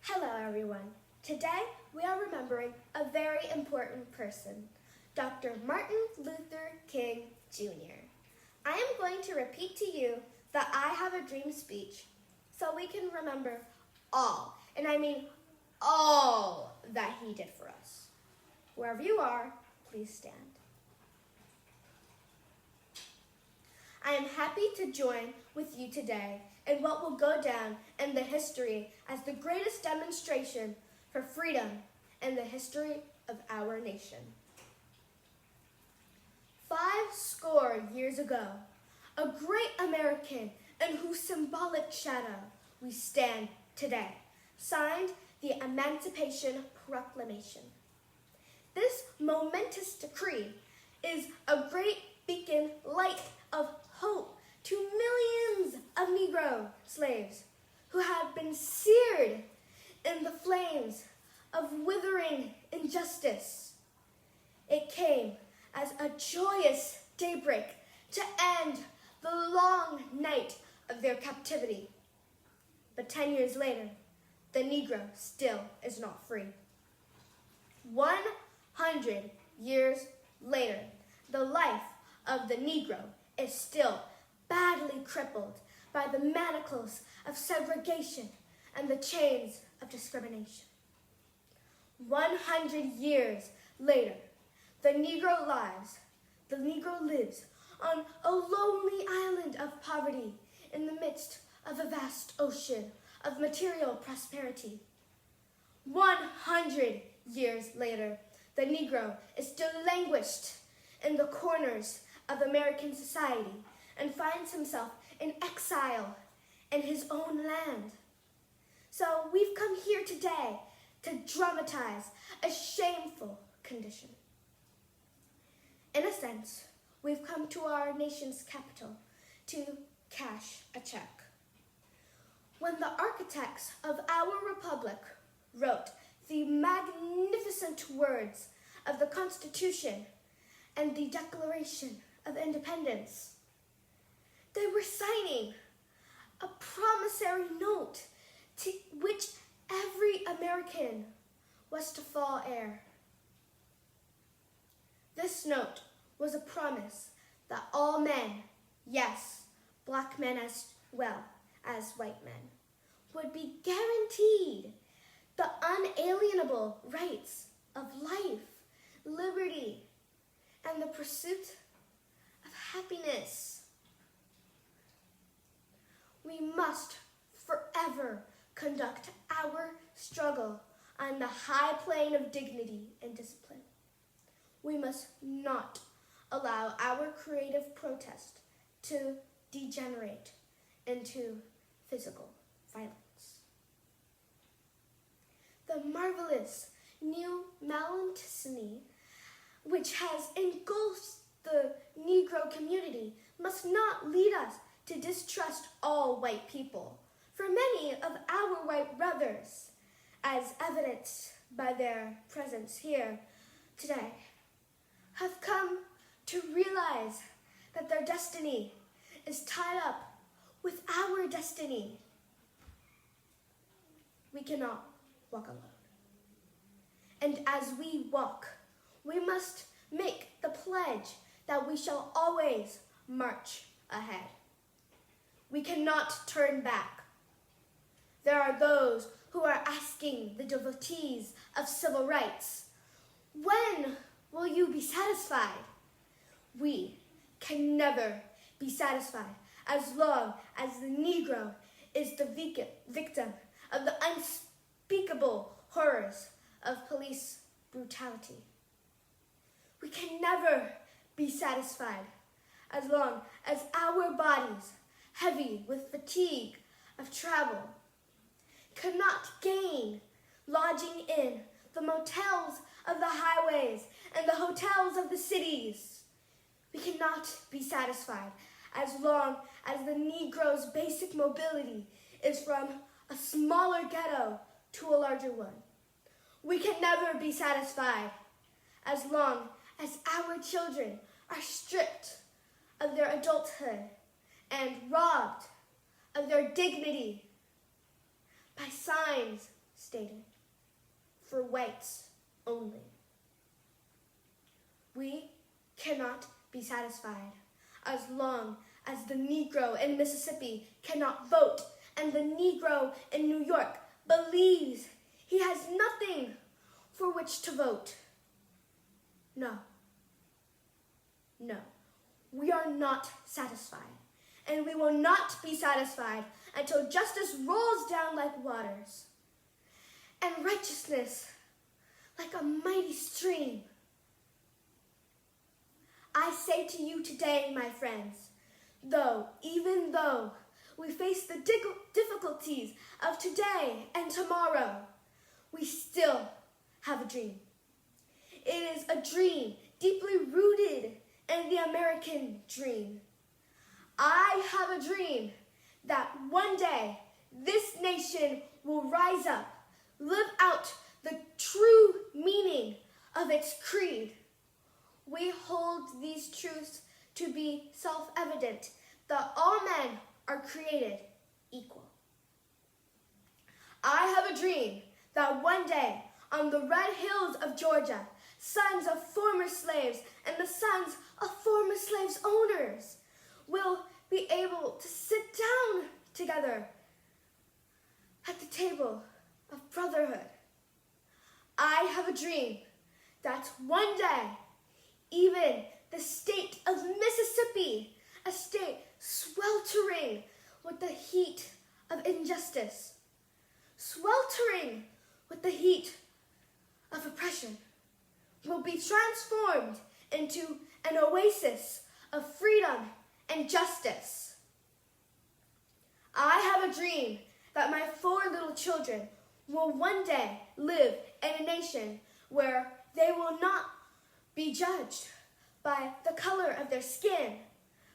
Hello everyone. Today we are remembering a very important person, Dr. Martin Luther King Jr. I am going to repeat to you the I Have a Dream speech so we can remember all, and I mean all, that he did for us. Wherever you are, please stand. I am happy to join with you today in what will go down in the history as the greatest demonstration for freedom in the history of our nation. 50 years ago, a great American in whose symbolic shadow we stand today signed the Emancipation Proclamation. This momentous decree is a great beacon light of hope to millions of Negro slaves who had been seared in the flames of withering injustice. It came as a joyous daybreak to end the long night of their captivity. But 10 years later, the Negro still is not free. 100 years later, the life of the Negro is still badly crippled by the manacles of segregation and the chains of discrimination. 100 years later, the Negro lives on a lonely island of poverty in the midst of a vast ocean of material prosperity. 100 years later, the Negro is still languished in the corners of American society and finds himself in exile in his own land. So we've come here today to dramatize a shameful condition. In a sense, we've come to our nation's capital to cash a check. When the architects of our republic wrote the magnificent words of the Constitution and the Declaration of Independence, they were signing a promissory note to which every American was to fall heir. This note was a promise that all men, yes, black men as well as white men, would be guaranteed the unalienable rights of life, liberty, and the pursuit of happiness. We must forever conduct our struggle on the high plane of dignity and discipline. We must not allow our creative protest to degenerate into physical violence. The marvelous new Malentini, which has engulfed the Negro community, must not lead us to distrust all white people. For many of our white brothers, as evidenced by their presence here today, have come to realize that their destiny is tied up with our destiny. We cannot walk alone. And as we walk, we must make the pledge that we shall always march ahead. We cannot turn back. There are those who are asking the devotees of civil rights, when will you be satisfied? We can never be satisfied as long as the Negro is the victim of the unspeakable horrors of police brutality. We can never be satisfied as long as our bodies, heavy with fatigue of travel, cannot gain lodging in the motels of the highways and the hotels of the cities. We cannot be satisfied as long as the Negro's basic mobility is from a smaller ghetto to a larger one. We can never be satisfied as long as our children are stripped of their adulthood and robbed of their dignity by signs stated, for whites only. We cannot be satisfied as long as the Negro in Mississippi cannot vote and the Negro in New York believes he has nothing for which to vote. No, we are not satisfied, and we will not be satisfied until justice rolls down like waters and righteousness like a mighty stream. I say to you today, my friends, even though we face the difficulties of today and tomorrow, we still have a dream. It is a dream deeply rooted in the American dream. I have a dream that one day this nation will rise up, live out the true meaning of its creed. We hold these truths to be self-evident, that all men are created equal. I have a dream that one day on the red hills of Georgia, sons of former slaves and the sons of former slaves' owners will be able to sit down together at the table of brotherhood. I have a dream that one day even the state of Mississippi, a state sweltering with the heat of injustice, sweltering with the heat of oppression, will be transformed into an oasis of freedom and justice. I have a dream that my 4 little children will one day live in a nation where they will not be judged by the color of their skin,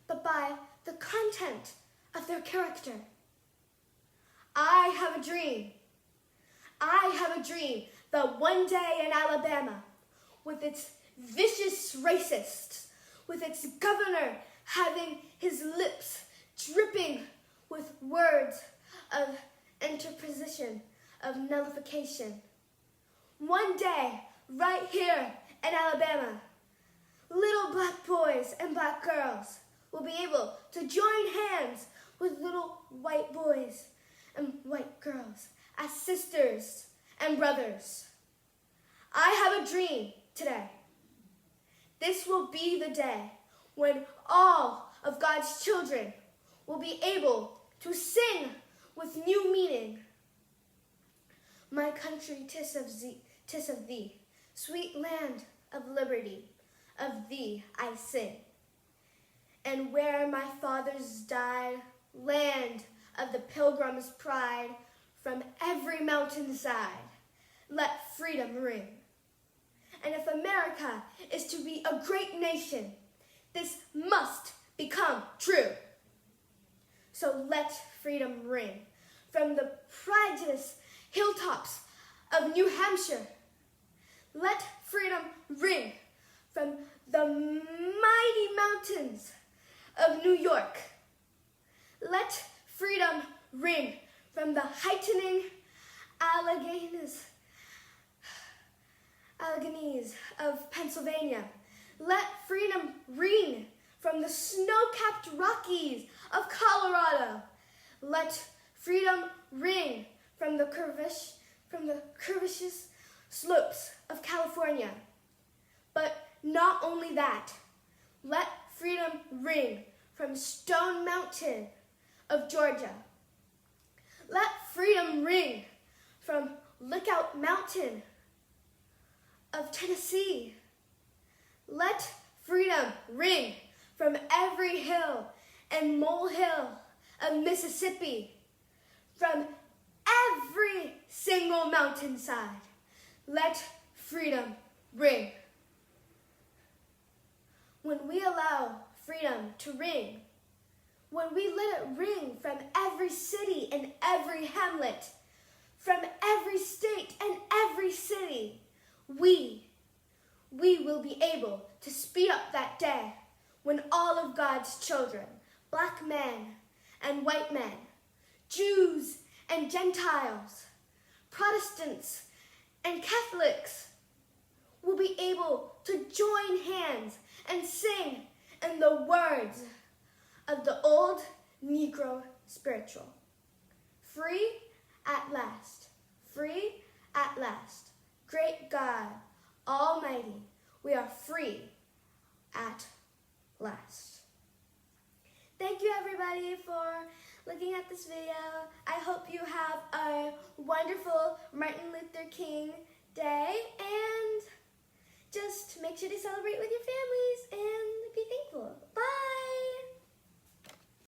but by the content of their character. I have a dream. I have a dream that one day in Alabama, with its vicious racists, with its governor having his lips dripping with words of interposition, of nullification, one day, right here in Alabama, little black boys and black girls will be able to join hands with little white boys and white girls as sisters and brothers. I have a dream today. This will be the day when all of God's children will be able to sing with new meaning. My country, 'tis of thee, sweet land of liberty, of thee I sing. And where my fathers died, land of the pilgrim's pride, from every mountainside, let freedom ring. And if America is to be a great nation, this must become true. So let freedom ring from the precious hilltops of New Hampshire. Let freedom ring from the mighty mountains of New York. Let freedom ring from the heightening Alleghenies of Pennsylvania. Let freedom ring from the snow-capped Rockies of Colorado. Let freedom ring from the curvaceous slopes of California. But not only that, let freedom ring from Stone Mountain of Georgia. Let freedom ring from Lookout Mountain of Tennessee. Let freedom ring from every hill and molehill of Mississippi, from every single mountainside. Let freedom ring. When we allow freedom to ring, when we let it ring from every city and every hamlet, from every state and every city, we will be able to speed up that day when all of God's children, black men and white men, Jews and Gentiles, Protestants and Catholics will be able to join hands and sing in the words of the old Negro spiritual. Free at last, free at last. Great God Almighty, we are free at last. Thank you everybody for looking at this video. I hope you have a wonderful Martin Luther King Day, and just make sure to celebrate with your families and be thankful. Bye!